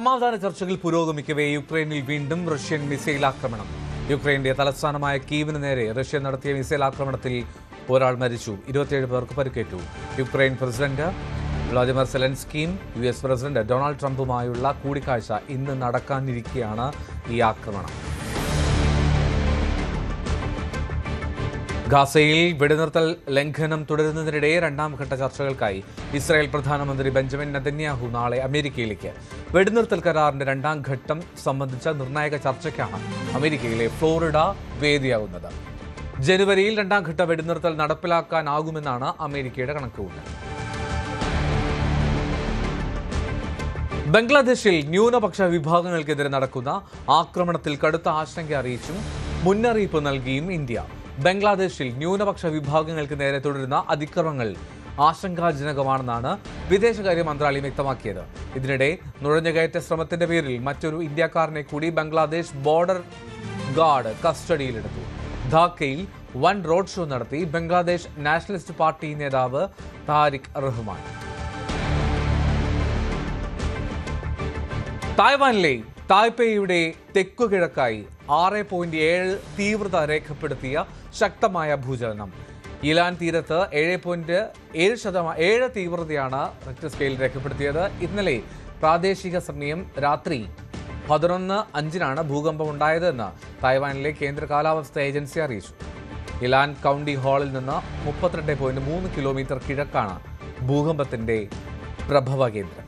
സമാധാന ചർച്ചകൾ പുരോഗമിക്കവേ യുക്രൈനിൽ വീണ്ടും റഷ്യൻ മിസൈൽ ആക്രമണം. യുക്രൈന്റെ തലസ്ഥാനമായ കീവിന് നേരെ റഷ്യ നടത്തിയ മിസൈൽ ആക്രമണത്തിൽ ഒരാൾ മരിച്ചു, 27 പേർക്ക് പരിക്കേറ്റു. യുക്രൈൻ പ്രസിഡന്റ് വ്ളാദിമിർ സെലൻസ്കിയും US പ്രസിഡന്റ് ഡൊണാൾഡ് ട്രംപുമായുള്ള കൂടിക്കാഴ്ച ഇന്ന് നടക്കാനിരിക്കെയാണ് ഈ ആക്രമണം. ഗാസയിൽ വെടിനിർത്തൽ ലംഘനം തുടരുന്നതിനിടെ രണ്ടാം ഘട്ട ചർച്ചകൾക്കായി ഇസ്രായേൽ പ്രധാനമന്ത്രി ബെഞ്ചമിൻ നെതന്യാഹു നാളെ അമേരിക്കയിലേക്ക്. വെടിനിർത്തൽ കരാറിന്റെ രണ്ടാം ഘട്ടം സംബന്ധിച്ച നിർണായക ചർച്ചയ്ക്കാണ് അമേരിക്കയിലെ ഫ്ലോറിഡ വേദിയാകുന്നത്. ജനുവരിയിൽ രണ്ടാം ഘട്ട വെടിനിർത്തൽ നടപ്പിലാക്കാനാകുമെന്നാണ് അമേരിക്കയുടെ കണക്കുകൂട്ടൽ. ബംഗ്ലാദേശിൽ ന്യൂനപക്ഷ വിഭാഗങ്ങൾക്കെതിരെ നടക്കുന്ന ആക്രമണത്തിൽ കടുത്ത ആശങ്ക അറിയിച്ചും മുന്നറിയിപ്പ് നൽകിയും ഇന്ത്യ. ബംഗ്ലാദേശിൽ ന്യൂനപക്ഷ വിഭാഗങ്ങൾക്ക് നേരെ തുടരുന്ന അതിക്രമങ്ങൾ ആശങ്കാജനകമാണെന്നാണ് വിദേശകാര്യ മന്ത്രാലയം വ്യക്തമാക്കിയത്. ഇതിനിടെ നുഴഞ്ഞുകയറ്റ ശ്രമത്തിന്റെ പേരിൽ മറ്റൊരു ഇന്ത്യക്കാരനെ കൂടി ബംഗ്ലാദേശ് ബോർഡർ ഗാർഡ് കസ്റ്റഡിയിലെടുത്തു. ധാക്കയിൽ വൻ റോഡ് ഷോ നടത്തി ബംഗ്ലാദേശ് നാഷണലിസ്റ്റ് പാർട്ടി നേതാവ് താരിഖ് റഹ്മാൻ. തായ്വാനിലെ തായ്പേയുടെ തെക്കുകിഴക്കായി 6.7 തീവ്രത രേഖപ്പെടുത്തിയ ശക്തമായ ഭൂചലനം. ഇലാൻ തീരത്ത് 7.7 തീവ്രതയാണ് റിക്ടർ സ്കെയിൽ രേഖപ്പെടുത്തിയത്. ഇന്നലെ പ്രാദേശിക സമയം രാത്രി 11:05 ഭൂകമ്പം ഉണ്ടായതെന്ന് തായ്വാനിലെ കേന്ദ്ര കാലാവസ്ഥാ ഏജൻസി അറിയിച്ചു. ഇലാൻ കൗണ്ടി ഹാളിൽ നിന്ന് 32.3 കിലോമീറ്റർ കിഴക്കാണ് ഭൂകമ്പത്തിന്റെ പ്രഭവ കേന്ദ്രം.